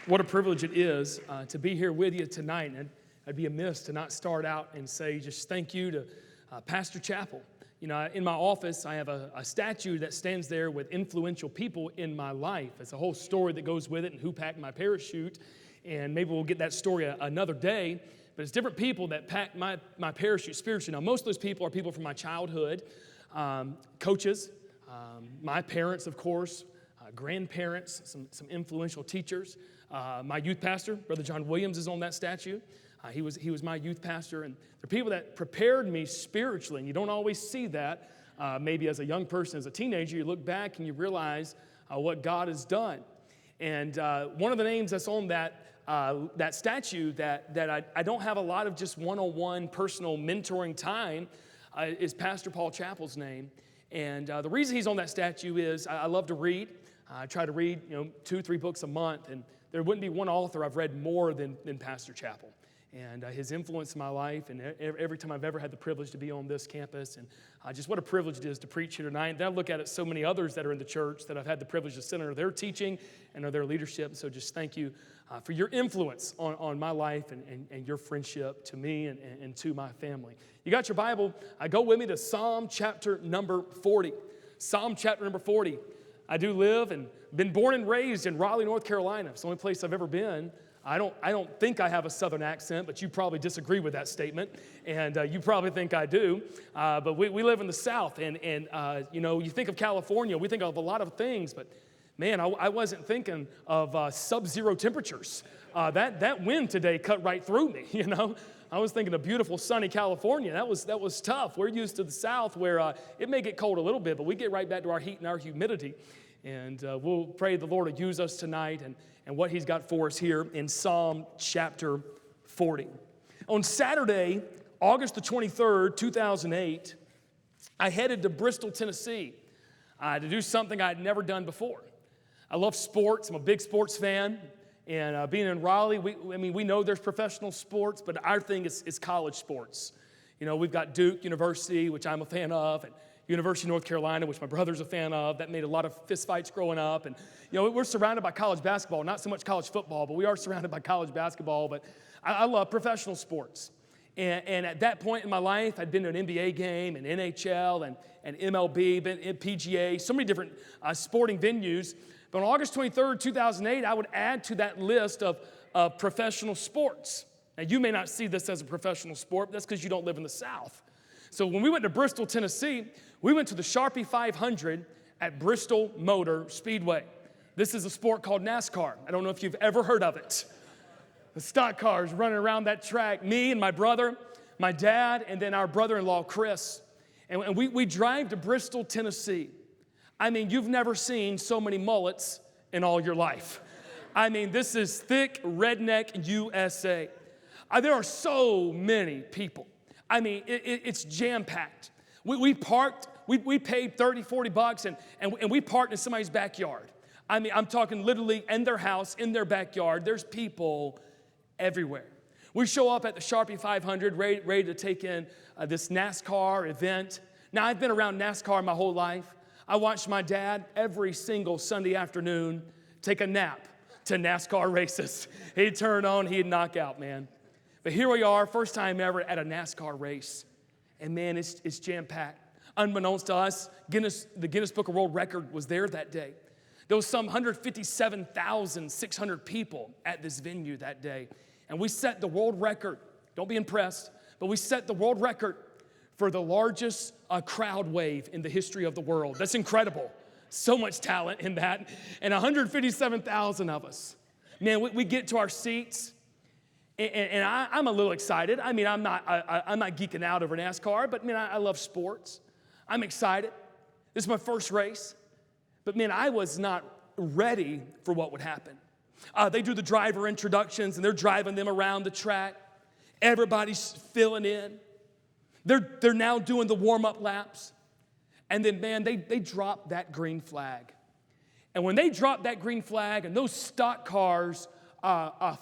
What a privilege it is to be here with you tonight. And I'd be amiss to not start out and say just thank you to Pastor Chappell. You know, in my office, I have a statue that stands there with influential people in my life. It's a whole story that goes with it and who packed my parachute. And maybe we'll get that story another day. But it's different people that packed my parachute spiritually. Now, most of those people are people from my childhood, coaches, my parents, of course, grandparents, some influential teachers. My youth pastor, Brother John Williams, is on that statue. He was my youth pastor, and they're people that prepared me spiritually, and you don't always see that. Maybe as a young person, as a teenager, you look back and you realize what God has done. And one of the names that's on that statue that I don't have a lot of just one-on-one personal mentoring time is Pastor Paul Chappell's name. And the reason he's on that statue is I love to read. I try to read 2-3 books a month, and there wouldn't be one author I've read more than Pastor Chappell. And his influence in my life, and every time I've ever had the privilege to be on this campus, and just what a privilege it is to preach here tonight. And then I look at so many others that are in the church that I've had the privilege to sit under their teaching and under their leadership. So just thank you for your influence on my life and your friendship to me and to my family. You got your Bible? Go with me to Psalm chapter number 40. Psalm chapter number 40. I do live and been born and raised in Raleigh, North Carolina. It's the only place I've ever been. I don't think I have a southern accent, but you probably disagree with that statement, and you probably think I do. But we live in the South, and you think of California, we think of a lot of things, but man, I wasn't thinking of sub-zero temperatures. That wind today cut right through me, I was thinking of beautiful sunny California. That was tough. We're used to the South where it may get cold a little bit, but we get right back to our heat and our humidity. And we'll pray the Lord to use us tonight and what He's got for us here in Psalm chapter 40. On Saturday, August the 23rd, 2008, I headed to Bristol, Tennessee to do something I had never done before. I love sports. I'm a big sports fan. And being in Raleigh, we know there's professional sports, but our thing is college sports. We've got Duke University, which I'm a fan of, and University of North Carolina, which my brother's a fan of. That made a lot of fistfights growing up. And, we're surrounded by college basketball, not so much college football, but we are surrounded by college basketball. But I love professional sports. And at that point in my life, I'd been to an NBA game, an NHL, and MLB, been in PGA, so many different sporting venues. But on August 23rd, 2008, I would add to that list of professional sports. Now, you may not see this as a professional sport, but that's because you don't live in the South. So when we went to Bristol, Tennessee, we went to the Sharpie 500 at Bristol Motor Speedway. This is a sport called NASCAR. I don't know if you've ever heard of it. The stock cars running around that track, me and my brother, my dad, and then our brother-in-law, Chris. And we drive to Bristol, Tennessee. You've never seen so many mullets in all your life. This is thick redneck USA. There are so many people. It's jam-packed. We parked, we paid $30, $40, and we parked in somebody's backyard. I'm talking literally in their house, in their backyard. There's people everywhere. We show up at the Sharpie 500, ready to take in this NASCAR event. Now, I've been around NASCAR my whole life. I watched my dad every single Sunday afternoon take a nap to NASCAR races. He'd turn on, he'd knock out, man. But here we are, first time ever at a NASCAR race. And man, it's jam-packed. Unbeknownst to us, the Guinness Book of World Record was there that day. There was some 157,600 people at this venue that day. And we set the world record. Don't be impressed, but we set the world record for the largest crowd wave in the history of the world. That's incredible. So much talent in that. And 157,000 of us. Man, we get to our seats, and I'm a little excited. I'm not geeking out over NASCAR, but man, I love sports. I'm excited. This is my first race. But man, I was not ready for what would happen. They do the driver introductions, and they're driving them around the track. Everybody's filling in. They're now doing the warm-up laps. And then, man, they drop that green flag. And when they drop that green flag and those stock cars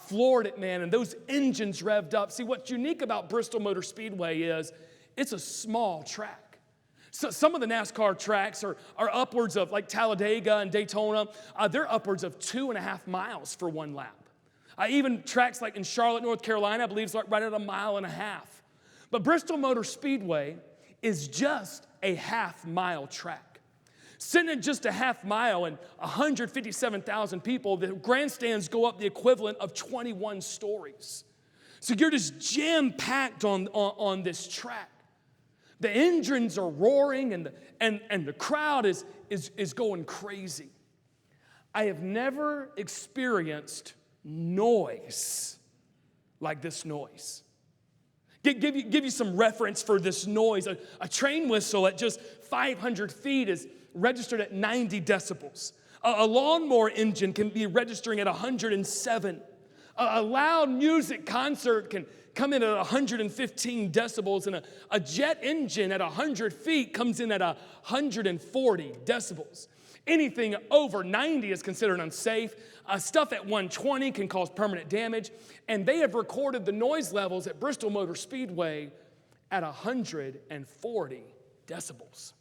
floored it, man, and those engines revved up. See, what's unique about Bristol Motor Speedway is it's a small track. So some of the NASCAR tracks are upwards of, like Talladega and Daytona, they're upwards of 2.5 miles for one lap. Even tracks like in Charlotte, North Carolina, I believe it's right at 1.5 miles. But Bristol Motor Speedway is just a half-mile track. Sitting at just a half mile and 157,000 people, the grandstands go up the equivalent of 21 stories. So you're just jam-packed on this track. The engines are roaring and the crowd is going crazy. I have never experienced noise like this noise. Give you some reference for this noise. A train whistle at just 500 feet is registered at 90 decibels. A lawnmower engine can be registering at 107. A loud music concert can come in at 115 decibels, and a jet engine at 100 feet comes in at 140 decibels. Anything over 90 is considered unsafe. Stuff at 120 can cause permanent damage, and they have recorded the noise levels at Bristol Motor Speedway at 140 decibels.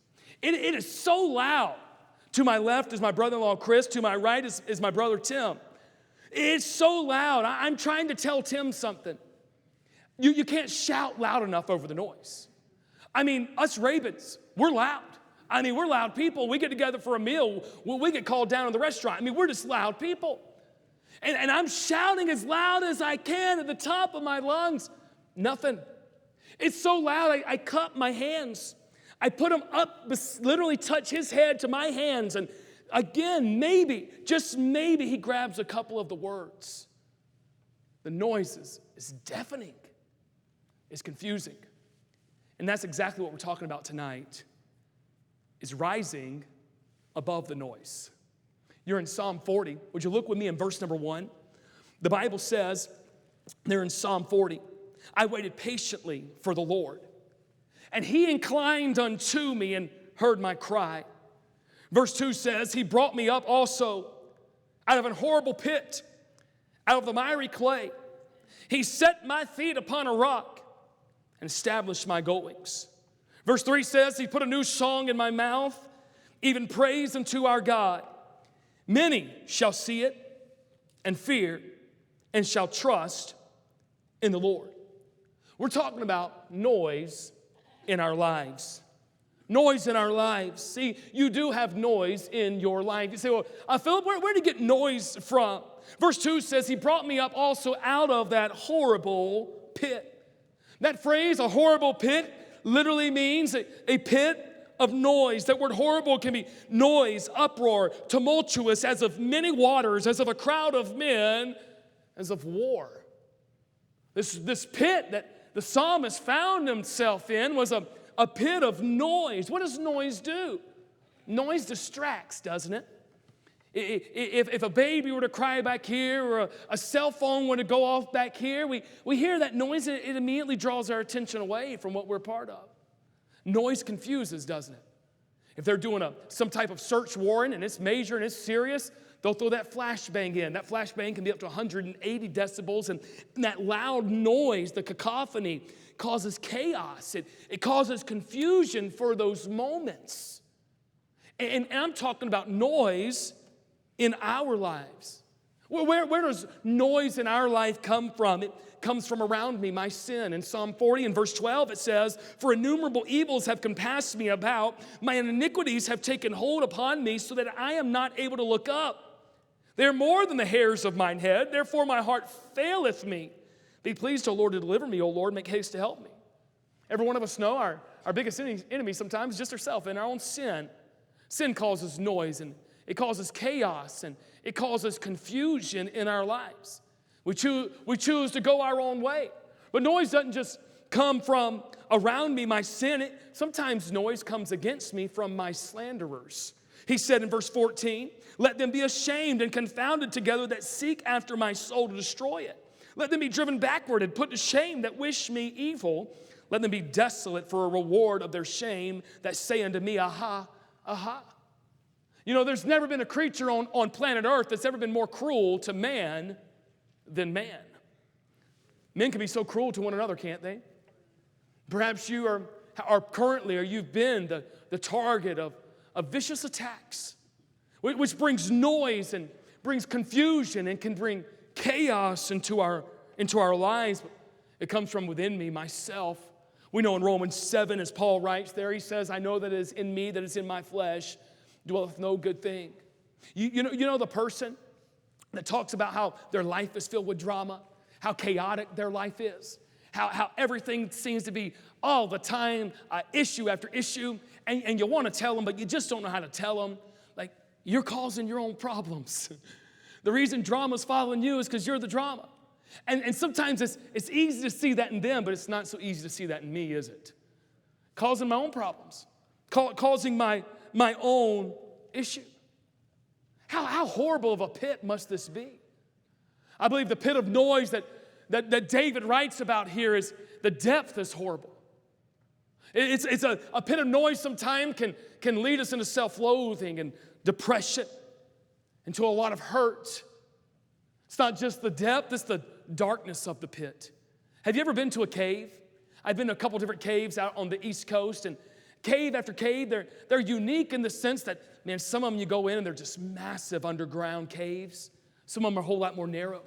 It is so loud. To my left is my brother-in-law, Chris. To my right is my brother, Tim. It's so loud. I'm trying to tell Tim something. You can't shout loud enough over the noise. I mean, us Rabons, we're loud. I mean, we're loud people. We get together for a meal. We get called down to the restaurant. I mean, we're just loud people. And I'm shouting as loud as I can at the top of my lungs. Nothing. It's so loud, I cup my hands. I put them up, literally touch his head to my hands. And again, maybe, just maybe, he grabs a couple of the words. The noise is deafening. It's confusing. And that's exactly what we're talking about tonight, is rising above the noise. You're in Psalm 40. Would you look with me in verse number 1? The Bible says there in Psalm 40, I waited patiently for the Lord, and he inclined unto me and heard my cry. Verse 2 says, he brought me up also out of an horrible pit, out of the miry clay. He set my feet upon a rock and established my goings. Verse 3 says, he put a new song in my mouth, even praise unto our God. Many shall see it and fear and shall trust in the Lord. We're talking about noise in our lives. Noise in our lives. See, you do have noise in your life. You say, well, Philip, where did you get noise from? Verse 2 says, he brought me up also out of that horrible pit. That phrase, a horrible pit, literally means a pit of noise. That word horrible can be noise, uproar, tumultuous, as of many waters, as of a crowd of men, as of war. This pit that the psalmist found himself in was a pit of noise. What does noise do? Noise distracts, doesn't it? If a baby were to cry back here, or a cell phone were to go off back here, we hear that noise and it immediately draws our attention away from what we're part of. Noise confuses, doesn't it? If they're doing some type of search warrant and it's major and it's serious, they'll throw that flashbang in. That flashbang can be up to 180 decibels, and that loud noise, the cacophony, causes chaos. It causes confusion for those moments. And I'm talking about noise in our lives. Where does noise in our life come from? It comes from around me, my sin. In Psalm 40 and verse 12 it says, for innumerable evils have compassed me about, my iniquities have taken hold upon me, so that I am not able to look up. They are more than the hairs of mine head, therefore my heart faileth me. Be pleased, O Lord, to deliver me, O Lord, make haste to help me. Every one of us know our biggest enemy sometimes is just ourselves and our own sin. Sin causes noise, and it causes chaos, and it causes confusion in our lives. We choose to go our own way. But noise doesn't just come from around me, my sin. Sometimes noise comes against me from my slanderers. He said in verse 14, let them be ashamed and confounded together that seek after my soul to destroy it. Let them be driven backward and put to shame that wish me evil. Let them be desolate for a reward of their shame that say unto me, aha, aha. You know, there's never been a creature on planet Earth that's ever been more cruel to man than man. Men can be so cruel to one another, can't they? Perhaps you are currently, or you've been the target of vicious attacks, which brings noise and brings confusion and can bring chaos into our lives. It comes from within me, myself. We know in Romans 7, as Paul writes there, he says, I know that it is in me, that is in my flesh, dwelleth no good thing. You know the person that talks about how their life is filled with drama, how chaotic their life is, how everything seems to be all the time, issue after issue, and you want to tell them, but you just don't know how to tell them. Like, you're causing your own problems. The reason drama's following you is because you're the drama. And sometimes it's easy to see that in them, but it's not so easy to see that in me, is it? Causing my own problems, causing my own issue. How horrible of a pit must this be? I believe the pit of noise that David writes about here is the depth is horrible. It's a pit of noise sometimes can lead us into self-loathing and depression, into a lot of hurt. It's not just the depth, it's the darkness of the pit. Have you ever been to a cave? I've been to a couple different caves out on the East Coast, and cave after cave, they're unique in the sense that, man, some of them you go in and they're just massive underground caves. Some of them are a whole lot more narrow.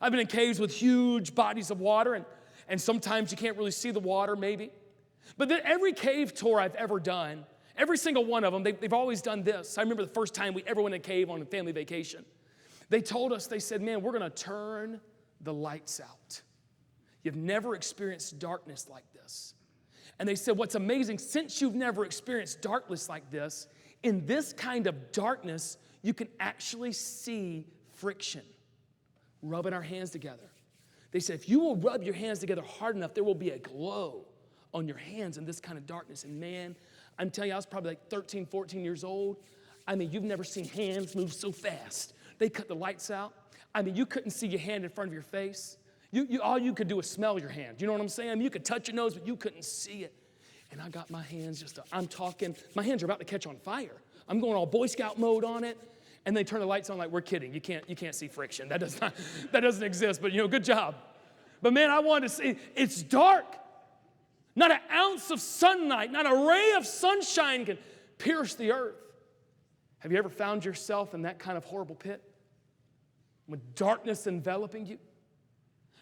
I've been in caves with huge bodies of water, and sometimes you can't really see the water, maybe. But every cave tour I've ever done, every single one of them, they've always done this. I remember the first time we ever went in a cave on a family vacation. They told us, they said, man, we're going to turn the lights out. You've never experienced darkness like this. And they said, what's amazing, since you've never experienced darkness like this, in this kind of darkness, you can actually see friction. Rubbing our hands together. They said, if you will rub your hands together hard enough, there will be a glow on your hands in this kind of darkness. And man, I'm telling you, I was probably like 13, 14 years old. I mean, you've never seen hands move so fast. They cut the lights out. I mean, you couldn't see your hand in front of your face. All you could do was smell your hand. You know what I'm saying? I mean, you could touch your nose, but you couldn't see it. And I got my hands I'm talking, my hands are about to catch on fire. I'm going all Boy Scout mode on it. And they turn the lights on like, we're kidding. You can't see friction. That doesn't exist, but good job. But man, I wanted to see, it's dark. Not an ounce of sunlight, not a ray of sunshine can pierce the earth. Have you ever found yourself in that kind of horrible pit? With darkness enveloping you?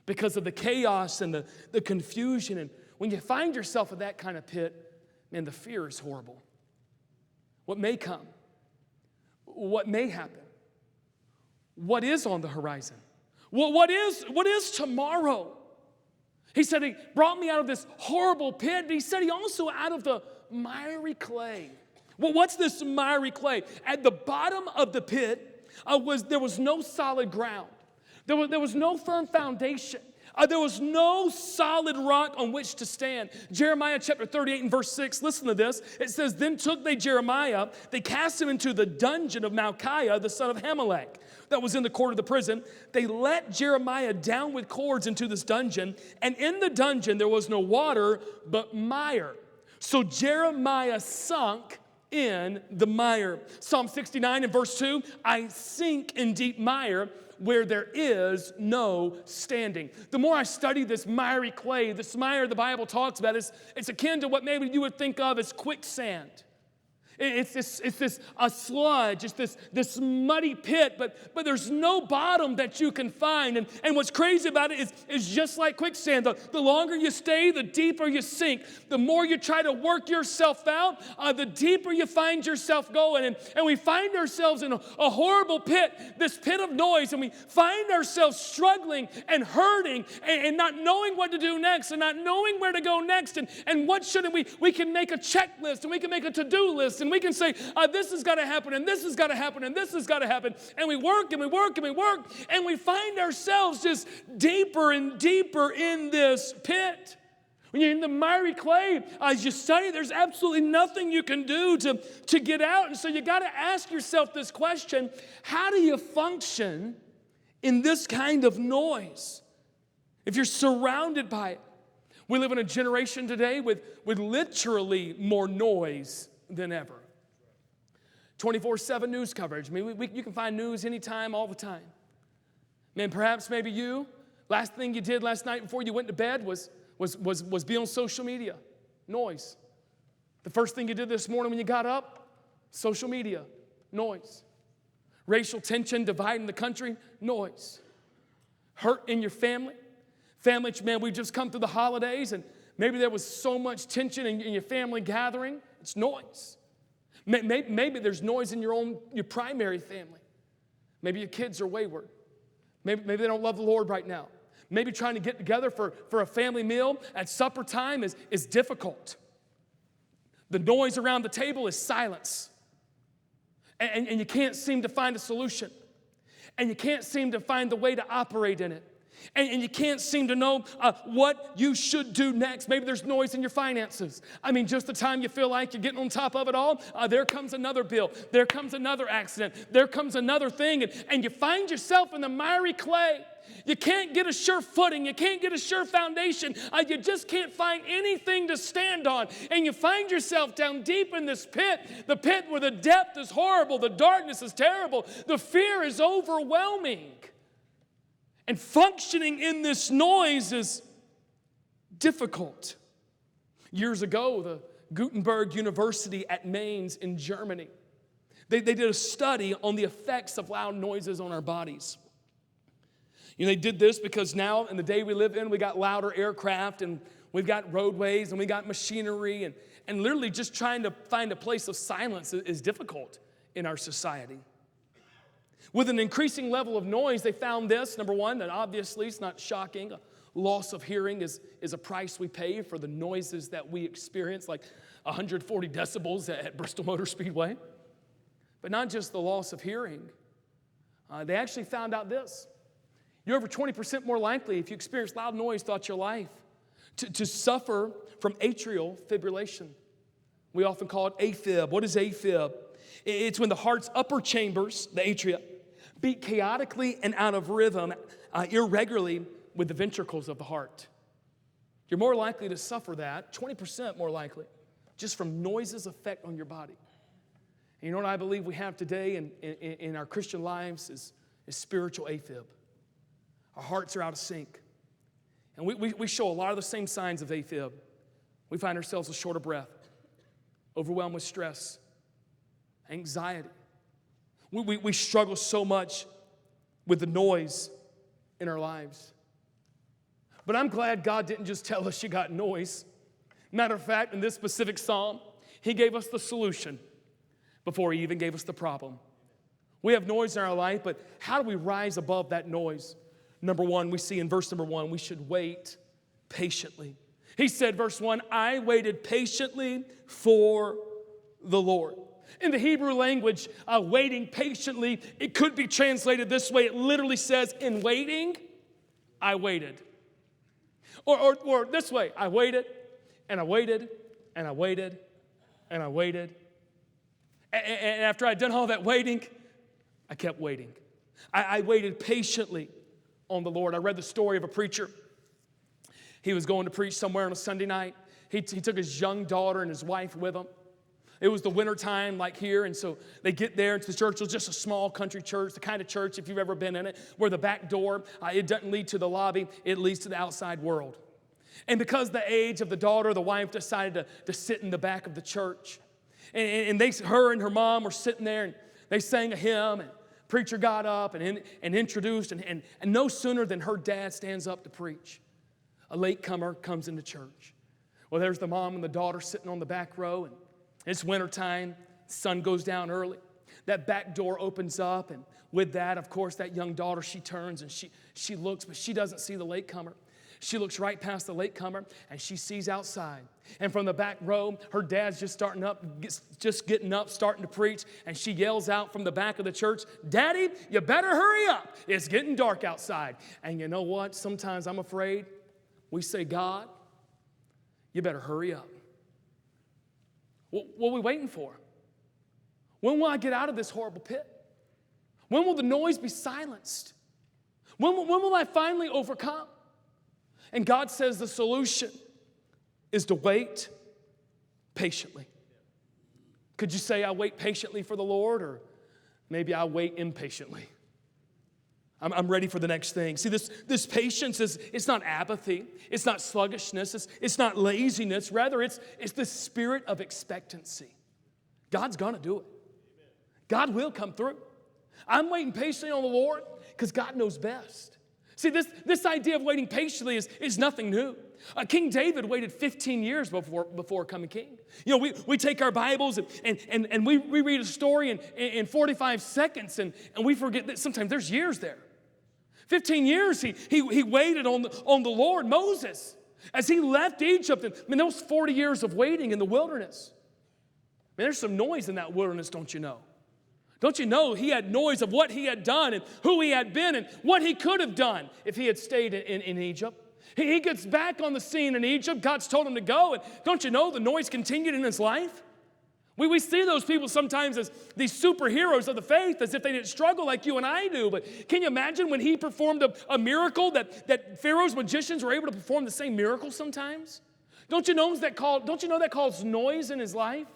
Because of the chaos and the confusion. And when you find yourself in that kind of pit, man, the fear is horrible. What may come? What may happen? What is on the horizon? What is tomorrow? He said he brought me out of this horrible pit, but he said he also out of the miry clay. Well, what's this miry clay? At the bottom of the pit there was no solid ground. There was no firm foundation. There was no solid rock on which to stand. Jeremiah chapter 38 and verse 6, listen to this. It says, then took they Jeremiah, they cast him into the dungeon of Malchiah, the son of Hamelech, that was in the court of the prison. They let Jeremiah down with cords into this dungeon, and in the dungeon there was no water, but mire. So Jeremiah sunk in the mire. Psalm 69 and verse 2, I sink in deep mire, where there is no standing. The more I study this miry clay, this mire the Bible talks about, it's akin to what maybe you would think of as quicksand. It's this a sludge, it's this muddy pit, but there's no bottom that you can find. And what's crazy about it is just like quicksand. The longer you stay, the deeper you sink. The more you try to work yourself out, the deeper you find yourself going. And we find ourselves in a horrible pit, this pit of noise, and we find ourselves struggling and hurting and not knowing what to do next and not knowing where to go next. And what should we can make a checklist and we can make a to-do list. And we can say, this has got to happen, and this has got to happen, and this has got to happen. And we work, and we work, and we work, and we find ourselves just deeper and deeper in this pit. When you're in the miry clay, as you study, there's absolutely nothing you can do to get out. And so you got to ask yourself this question, how do you function in this kind of noise? If you're surrounded by it. We live in a generation today with literally more noise than ever. 24/7 news coverage. I mean, you can find news anytime, all the time. Man, perhaps maybe last thing you did last night before you went to bed was be on social media. Noise. The first thing you did this morning when you got up, social media. Noise. Racial tension dividing the country. Noise. hurt in your family. Family, man, we've just come through the holidays and maybe there was so much tension in your family gathering. It's noise. Maybe there's noise in your primary family. Maybe your kids are wayward. Maybe they don't love the Lord right now. Maybe trying to get together for a family meal at supper time is difficult. The noise around the table is silence. And you can't seem to find a solution. And you can't seem to find the way to operate in it. And you can't seem to know what you should do next. Maybe there's noise in your finances. I mean, just the time you feel like you're getting on top of it all, there comes another bill. There comes another accident. There comes another thing. And you find yourself in the miry clay. You can't get a sure footing. You can't get a sure foundation. You just can't find anything to stand on. And you find yourself down deep in this pit, the pit where the depth is horrible, the darkness is terrible, the fear is overwhelming. And functioning in this noise is difficult. Years ago, the Gutenberg University at Mainz in Germany, they did a study on the effects of loud noises on our bodies. You know, they did this because now in the day we live in, we got louder aircraft and we've got roadways and we got machinery and literally just trying to find a place of silence is difficult in our society. With an increasing level of noise, they found this. Number one, that obviously it's not shocking. A loss of hearing is a price we pay for the noises that we experience, like 140 decibels at Bristol Motor Speedway. But not just the loss of hearing. They actually found out this. You're over 20% more likely, if you experience loud noise throughout your life, to suffer from atrial fibrillation. We often call it AFib. What is AFib? It's when the heart's upper chambers, the atria, beat chaotically and out of rhythm, irregularly with the ventricles of the heart. You're more likely to suffer that, 20% more likely, just from noises' effect on your body. And you know what I believe we have today in our Christian lives is spiritual AFib. Our hearts are out of sync. And we show a lot of the same signs of AFib. We find ourselves with short of breath, overwhelmed with stress, anxiety. We struggle so much with the noise in our lives. But I'm glad God didn't just tell us you got noise. Matter of fact, in this specific psalm, He gave us the solution before He even gave us the problem. We have noise in our life, but how do we rise above that noise? Number one, we see in verse number 1, we should wait patiently. He said, verse 1, I waited patiently for the Lord. In the Hebrew language, waiting patiently, it could be translated this way. It literally says, in waiting, I waited. Or this way, I waited, and I waited, and I waited, and I waited. And after I'd done all that waiting, I kept waiting. I waited patiently on the Lord. I read the story of a preacher. He was going to preach somewhere on a Sunday night. He took his young daughter and his wife with him. It was the winter time like here, and so they get there. The church was just a small country church, the kind of church, if you've ever been in it, where the back door, it doesn't lead to the lobby, it leads to the outside world. And because the age of the daughter, the wife decided to sit in the back of the church. And her and her mom were sitting there, and they sang a hymn, and preacher got up and introduced, and no sooner than her dad stands up to preach, a latecomer comes into church. Well, there's the mom and the daughter sitting on the back row, and it's wintertime, the sun goes down early. That back door opens up, and with that, of course, that young daughter, she turns and she looks, but she doesn't see the latecomer. She looks right past the latecomer, and she sees outside. And from the back row, her dad's just getting up, starting to preach, and she yells out from the back of the church, Daddy, you better hurry up. It's getting dark outside. And you know what? Sometimes I'm afraid we say, God, you better hurry up. What are we waiting for? When will I get out of this horrible pit? When will the noise be silenced? When will I finally overcome? And God says the solution is to wait patiently. Could you say, I wait patiently for the Lord? Or maybe I wait impatiently. I'm ready for the next thing. See, this patience it's not apathy. It's not sluggishness. It's not laziness. Rather, it's the spirit of expectancy. God's going to do it. God will come through. I'm waiting patiently on the Lord because God knows best. See, this idea of waiting patiently is nothing new. King David waited 15 years before becoming king. You know, we take our Bibles and we read a story in 45 seconds and we forget that sometimes there's years there. 15 years he waited on the Lord. Moses, as he left Egypt, and, I mean, there was 40 years of waiting in the wilderness. Man, there's some noise in that wilderness, don't you know? Don't you know he had noise of what he had done and who he had been and what he could have done if he had stayed in Egypt? He gets back on the scene in Egypt. God's told him to go, and don't you know the noise continued in his life? We see those people sometimes as these superheroes of the faith, as if they didn't struggle like you and I do. But can you imagine when he performed a miracle that Pharaoh's magicians were able to perform the same miracle sometimes? Don't you know that caused noise in his life?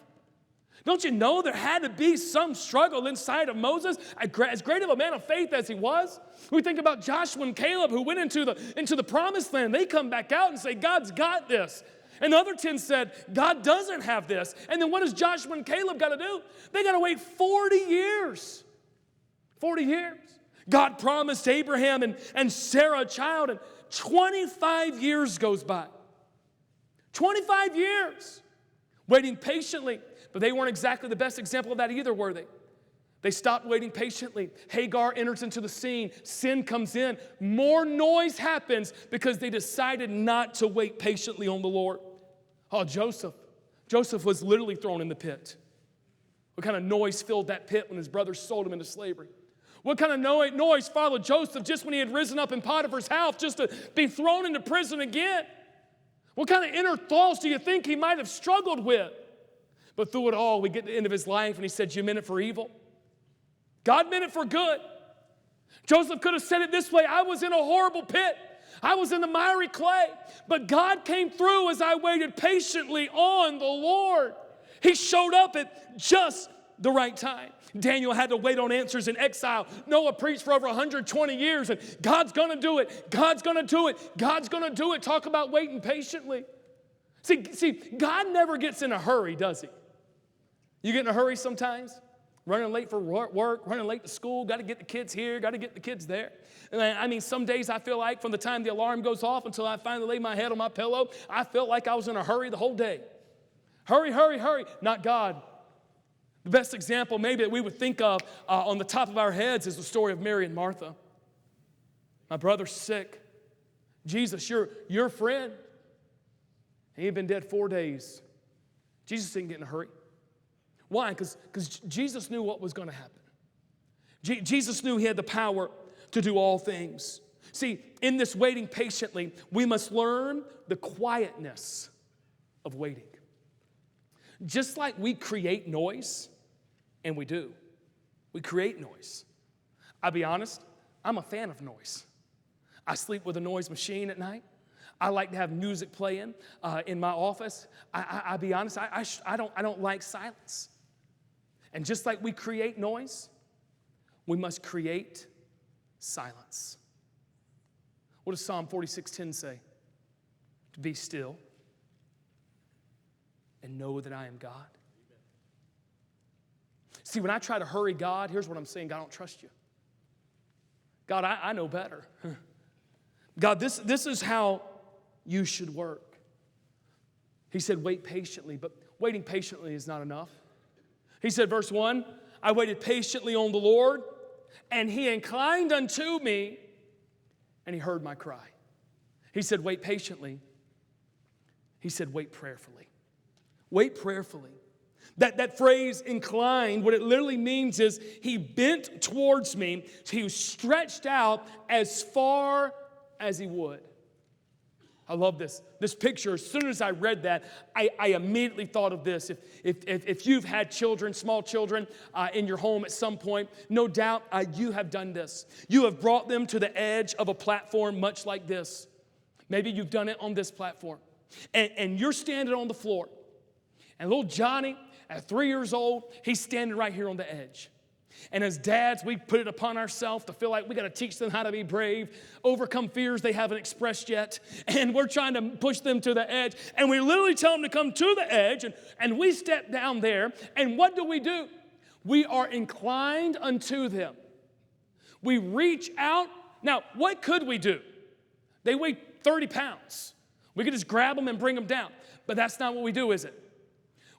Don't you know there had to be some struggle inside of Moses, as great of a man of faith as he was? We think about Joshua and Caleb who went into the promised land. They come back out and say, God's got this. And the other 10 said, God doesn't have this. And then what does Joshua and Caleb got to do? They got to wait 40 years. 40 years. God promised Abraham and Sarah a child, and 25 years goes by. 25 years. Waiting patiently. But they weren't exactly the best example of that either, were they? They stopped waiting patiently. Hagar enters into the scene. Sin comes in. More noise happens because they decided not to wait patiently on the Lord. Oh, Joseph. Joseph was literally thrown in the pit. What kind of noise filled that pit when his brothers sold him into slavery? What kind of noise followed Joseph just when he had risen up in Potiphar's house just to be thrown into prison again? What kind of inner thoughts do you think he might have struggled with? But through it all, we get to the end of his life, and he said, you meant it for evil. God meant it for good. Joseph could have said it this way, I was in a horrible pit. I was in the miry clay. But God came through as I waited patiently on the Lord. He showed up at just the right time. Daniel had to wait on answers in exile. Noah preached for over 120 years, and God's going to do it. God's going to do it. God's going to do it. Talk about waiting patiently. See, God never gets in a hurry, does he? You get in a hurry sometimes? Running late for work, running late to school, got to get the kids here, got to get the kids there. And I mean, some days I feel like from the time the alarm goes off until I finally lay my head on my pillow, I felt like I was in a hurry the whole day. Hurry, hurry, hurry. Not God. The best example maybe that we would think of on the top of our heads is the story of Mary and Martha. My brother's sick. Jesus, your friend. He had been dead 4 days. Jesus didn't get in a hurry. Why? Because Jesus knew what was going to happen. Jesus knew he had the power to do all things. See, in this waiting patiently, we must learn the quietness of waiting. Just like we create noise, and we do. We create noise. I'll be honest, I'm a fan of noise. I sleep with a noise machine at night. I like to have music playing in my office. I'll be honest, I don't like silence. And just like we create noise, we must create silence. What does Psalm 46:10 say? To be still and know that I am God. See, when I try to hurry God, here's what I'm saying. God, I don't trust you. God, I know better. God, this is how you should work. He said, wait patiently, but waiting patiently is not enough. He said, verse 1, I waited patiently on the Lord, and he inclined unto me, and he heard my cry. He said, wait patiently. He said, wait prayerfully. Wait prayerfully. That phrase, inclined, what it literally means is he bent towards me. He was stretched out as far as he would. I love this picture. As soon as I read that, I immediately thought of this. If you've had children, small children in your home at some point, no doubt you have done this. You have brought them to the edge of a platform much like this. Maybe you've done it on this platform. And you're standing on the floor. And little Johnny, at 3 years old, he's standing right here on the edge. And as dads, we put it upon ourselves to feel like we got to teach them how to be brave, overcome fears they haven't expressed yet. And we're trying to push them to the edge. And we literally tell them to come to the edge. And we step down there. And what do? We are inclined unto them. We reach out Now, what could we do? They weigh 30 pounds. We could just grab them and bring them down. But that's not what we do, is it?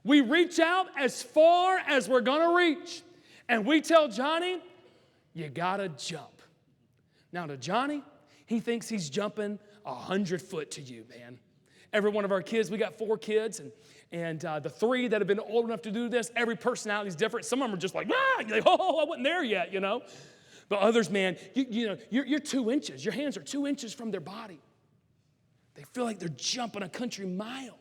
We reach out as far as we're going to reach. And we tell Johnny, you got to jump. Now to Johnny, he thinks he's jumping 100 foot to you, man. Every one of our kids, we got 4 kids, and the 3 that have been old enough to do this, every personality is different. Some of them are just like, ah, you're like, oh, I wasn't there yet, you know. But others, man, you're 2 inches. Your hands are 2 inches from their body. They feel like they're jumping a country mile.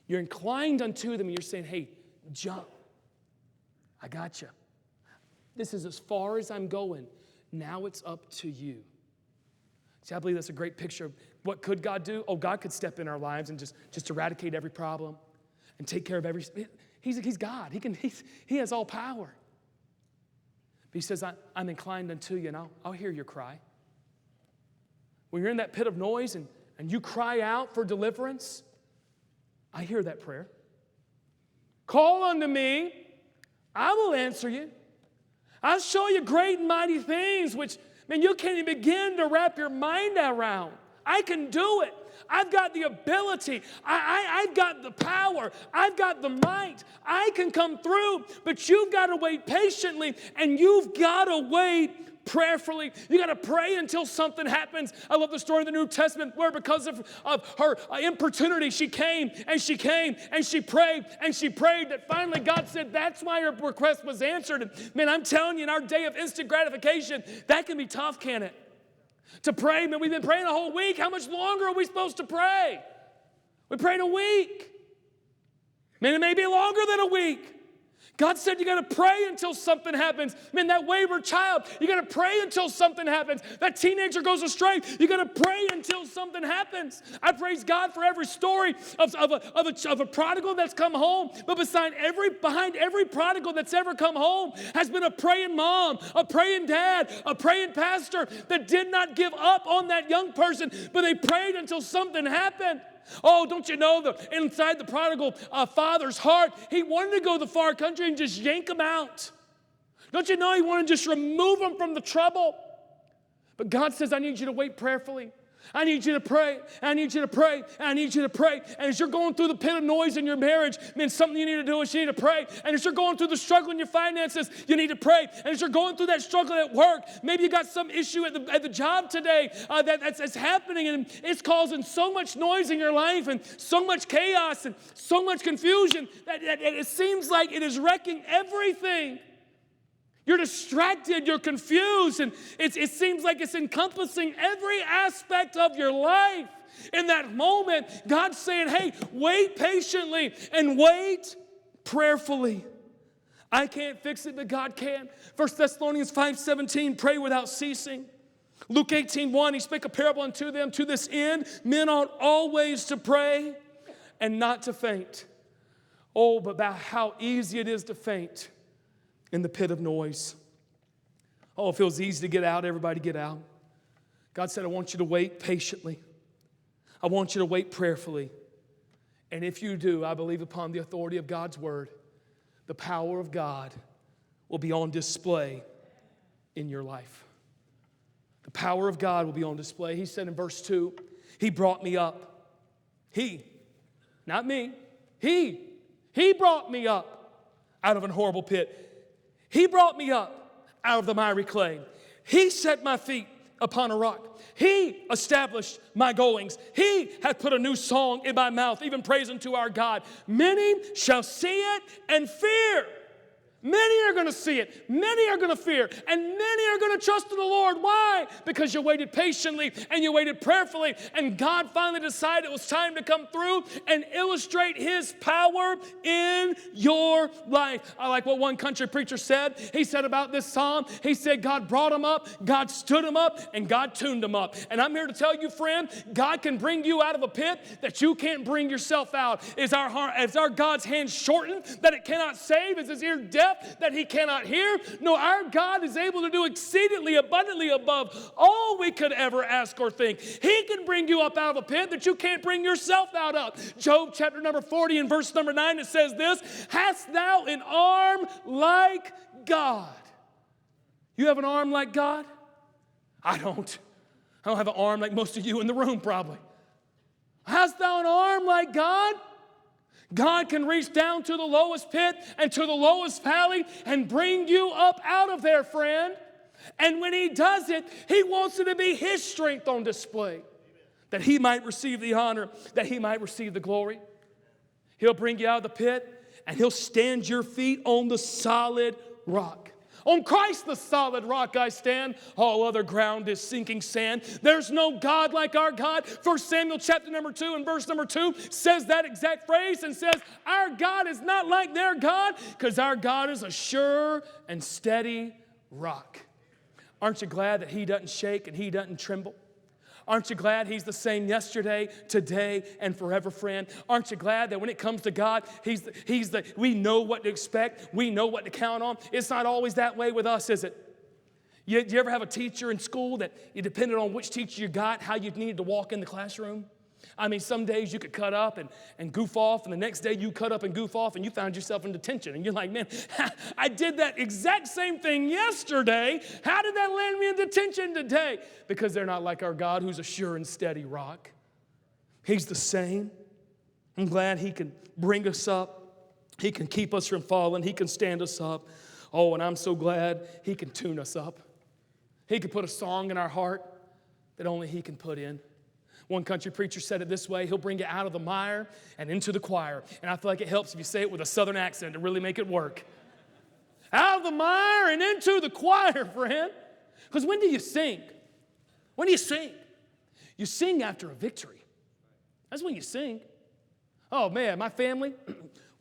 You're inclined unto them, and you're saying, hey, jump. I got you. This is as far as I'm going. Now it's up to you. See, I believe that's a great picture of what could God do? Oh, God could step in our lives and just eradicate every problem and take care of every... He's God. He has all power. But he says, I'm inclined unto you, and I'll hear your cry. When you're in that pit of noise and you cry out for deliverance, I hear that prayer. Call unto me, I will answer you. I'll show you great and mighty things which, man, you can't even begin to wrap your mind around. I can do it. I've got the ability. I've got the power. I've got the might. I can come through, but you've got to wait patiently, and you've got to wait prayerfully. You got to pray until something happens. I love the story in the New Testament where because of her importunity, she came and she came and she prayed and she prayed that finally God said that's why her request was answered. And man, I'm telling you, in our day of instant gratification, that can be tough, can it? To pray, man, we've been praying a whole week. How much longer are we supposed to pray? We prayed a week. Man, it may be longer than a week. God said you got to pray until something happens. Man, that wayward child, you got to pray until something happens. That teenager goes astray, you got to pray until something happens. I praise God for every story of a prodigal that's come home. But behind every prodigal that's ever come home has been a praying mom, a praying dad, a praying pastor that did not give up on that young person, but they prayed until something happened. Oh, don't you know that inside the prodigal father's heart, he wanted to go to the far country and just yank him out. Don't you know he wanted to just remove him from the trouble? But God says, I need you to wait prayerfully. I need you to pray. I need you to pray. I need you to pray. And as you're going through the pit of noise in your marriage, man, something you need to do is you need to pray. And as you're going through the struggle in your finances, you need to pray. And as you're going through that struggle at work, maybe you got some issue at the job today that's happening, and it's causing so much noise in your life and so much chaos and so much confusion that it seems like it is wrecking everything. You're distracted, you're confused, and it seems like it's encompassing every aspect of your life. In that moment, God's saying, hey, wait patiently and wait prayerfully. I can't fix it, but God can. 1 Thessalonians 5:17, pray without ceasing. Luke 18:1, he spake a parable unto them, to this end, men ought always to pray and not to faint. Oh, but about how easy it is to faint in the pit of noise. Oh, it feels easy to get out. Everybody get out. God said, I want you to wait patiently. I want you to wait prayerfully. And if you do, I believe upon the authority of God's word, the power of God will be on display in your life. The power of God will be on display. He said in verse 2, he brought me up. He, not me. He brought me up out of an horrible pit. He brought me up out of the miry clay. He set my feet upon a rock. He established my goings. He hath put a new song in my mouth, even praise unto our God. Many shall see it and fear. Many are going to see it. Many are going to fear. And many are going to trust in the Lord. Why? Because you waited patiently and you waited prayerfully. And God finally decided it was time to come through and illustrate His power in your life. I like what one country preacher said. He said about this psalm, he said, God brought him up, God stood him up, and God tuned him up. And I'm here to tell you, friend, God can bring you out of a pit that you can't bring yourself out. Is our God's hand shortened that it cannot save? Is His ear deaf that He cannot hear? No, our God is able to do exceedingly abundantly above all we could ever ask or think. He can bring you up out of a pit that you can't bring yourself out of. Job chapter number 40 and verse number 9, it says this, hast thou an arm like God? You have an arm like God? I don't. I don't have an arm like most of you in the room probably. Hast thou an arm like God? God can reach down to the lowest pit and to the lowest valley and bring you up out of there, friend. And when he does it, he wants it to be his strength on display, that he might receive the honor, that he might receive the glory. He'll bring you out of the pit, and he'll stand your feet on the solid rock. On Christ, the solid rock I stand. All other ground is sinking sand. There's no God like our God. 1 Samuel chapter number 2 and verse number 2 says that exact phrase and says, our God is not like their God, because our God is a sure and steady rock. Aren't you glad that he doesn't shake and he doesn't tremble? Aren't you glad he's the same yesterday, today, and forever, friend? Aren't you glad that when it comes to God, we know what to expect, we know what to count on? It's not always that way with us, is it? You ever have a teacher in school that you depended on which teacher you got, how you needed to walk in the classroom? I mean, some days you could cut up and goof off, and the next day you cut up and goof off, and you found yourself in detention. And you're like, man, I did that exact same thing yesterday. How did that land me in detention today? Because they're not like our God, who's a sure and steady rock. He's the same. I'm glad he can bring us up. He can keep us from falling. He can stand us up. Oh, and I'm so glad he can tune us up. He can put a song in our heart that only he can put in. One country preacher said it this way: he'll bring you out of the mire and into the choir. And I feel like it helps if you say it with a southern accent to really make it work. Out of the mire and into the choir, friend. Because when do you sing? When do you sing? You sing after a victory. That's when you sing. Oh, man, my family,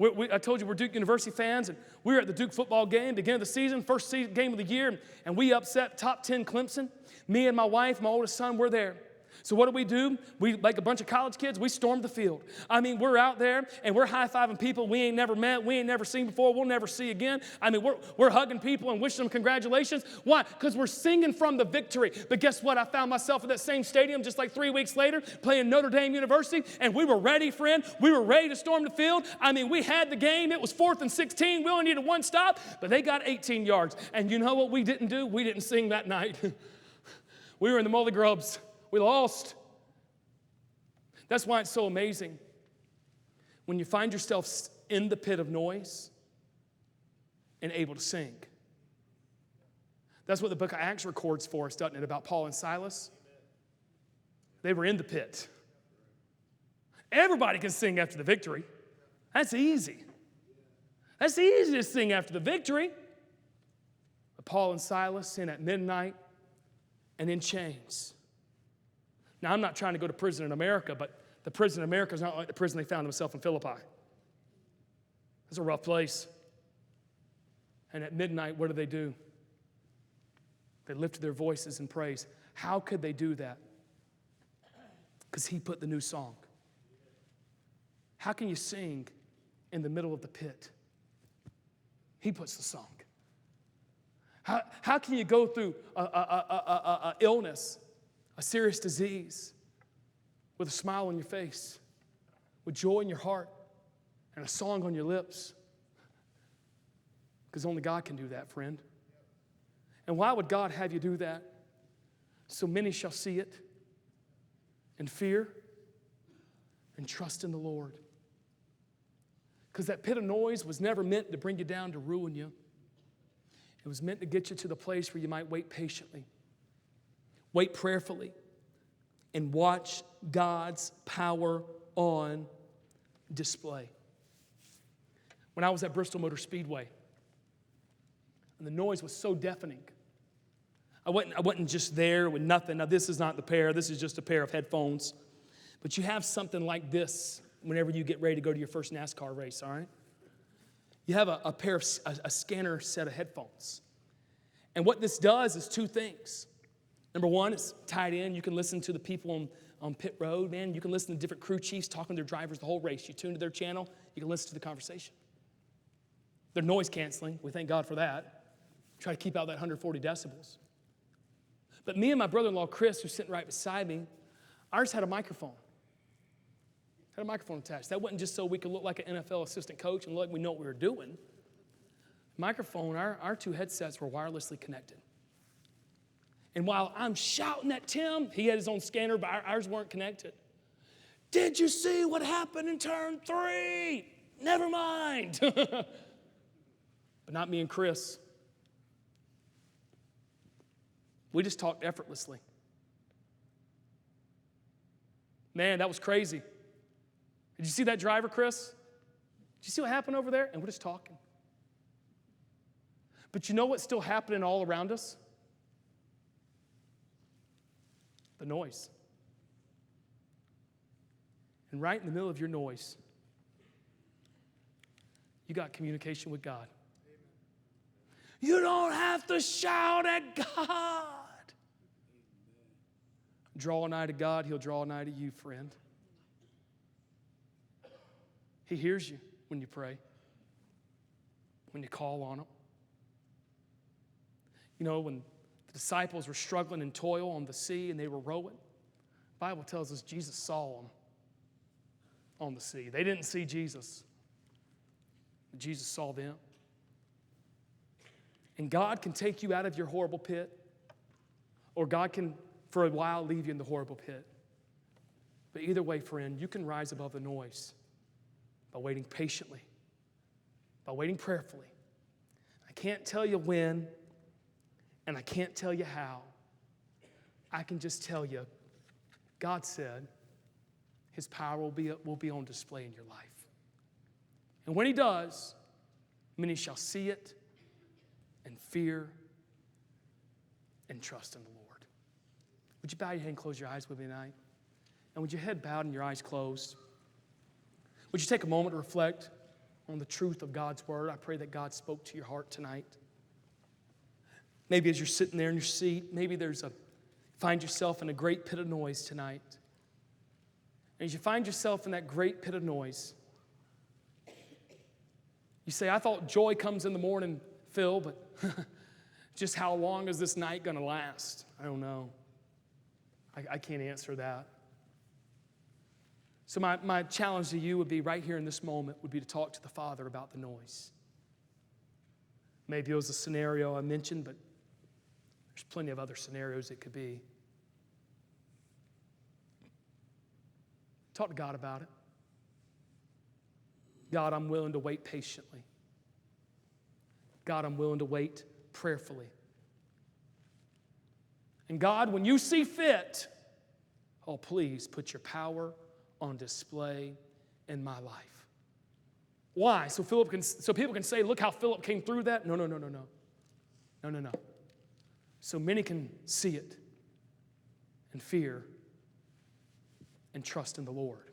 I told you we're Duke University fans, and we were at the Duke football game, beginning of the season, first game of the year, and we upset top 10 Clemson. Me and my wife, my oldest son, we're there. So what do? We, like a bunch of college kids, we stormed the field. I mean, we're out there, and we're high-fiving people we ain't never met, we ain't never seen before, we'll never see again. I mean, we're hugging people and wishing them congratulations. Why? Because we're singing from the victory. But guess what? I found myself at that same stadium just like 3 weeks later playing Notre Dame University, and we were ready, friend. We were ready to storm the field. I mean, we had the game. It was 4th and 16. We only needed one stop, but they got 18 yards. And you know what we didn't do? We didn't sing that night. We were in the Molly Grubs. We lost. That's why it's so amazing when you find yourself in the pit of noise and able to sing. That's what the book of Acts records for us, doesn't it, about Paul and Silas? They were in the pit. Everybody can sing after the victory. That's easy. That's easy to sing after the victory. But Paul and Silas sin at midnight and in chains. Now, I'm not trying to go to prison in America, but the prison in America is not like the prison they found themselves in Philippi. It's a rough place. And at midnight, what do? They lifted their voices in praise. How could they do that? Because he put the new song. How can you sing in the middle of the pit? He puts the song. How can you go through a illness, a serious disease, with a smile on your face, with joy in your heart, and a song on your lips? Because only God can do that, friend. And why would God have you do that? So many shall see it and fear and trust in the Lord. Because that pit of noise was never meant to bring you down to ruin you. It was meant to get you to the place where you might wait patiently, wait prayerfully, and watch God's power on display. When I was at Bristol Motor Speedway, and the noise was so deafening, I wasn't just there with nothing. Now, this is not the pair. This is just a pair of headphones. But you have something like this whenever you get ready to go to your first NASCAR race, all right? You have a scanner set of headphones. And what this does is two things. Number one, it's tied in. You can listen to the people on pit road, man. You can listen to different crew chiefs talking to their drivers the whole race. You tune to their channel, you can listen to the conversation. They're noise canceling. We thank God for that. Try to keep out that 140 decibels. But me and my brother-in-law, Chris, who's sitting right beside me, ours had a microphone. Had a microphone attached. That wasn't just so we could look like an NFL assistant coach and look like we know what we were doing. Microphone, our two headsets were wirelessly connected. And while I'm shouting at Tim, he had his own scanner, but ours weren't connected. Did you see what happened in turn 3? Never mind. But not me and Chris. We just talked effortlessly. Man, that was crazy. Did you see that driver, Chris? Did you see what happened over there? And we're just talking. But you know what's still happening all around us? The noise. And right in the middle of your noise, you got communication with God. You don't have to shout at God. Draw nigh to God, He'll draw nigh to you, friend. He hears you when you pray, when you call on Him. You know, when the disciples were struggling in toil on the sea and they were rowing, the Bible tells us Jesus saw them on the sea. They didn't see Jesus, but Jesus saw them. And God can take you out of your horrible pit, or God can, for a while, leave you in the horrible pit. But either way, friend, you can rise above the noise by waiting patiently, by waiting prayerfully. I can't tell you when, and I can't tell you how. I can just tell you, God said His power will be on display in your life. And when He does, many shall see it and fear and trust in the Lord. Would you bow your head and close your eyes with me tonight? And with your head bowed and your eyes closed, would you take a moment to reflect on the truth of God's word? I pray that God spoke to your heart tonight. Maybe as you're sitting there in your seat, maybe find yourself in a great pit of noise tonight. And as you find yourself in that great pit of noise, you say, I thought joy comes in the morning, Phil, but just how long is this night going to last? I don't know. I can't answer that. So my challenge to you would be right here in this moment would be to talk to the Father about the noise. Maybe it was a scenario I mentioned, but there's plenty of other scenarios it could be. Talk to God about it. God, I'm willing to wait patiently. God, I'm willing to wait prayerfully. And God, when you see fit, oh, please put your power on display in my life. Why? So people can say, look how Philip came through that? No. No. So many can see it and fear and trust in the Lord.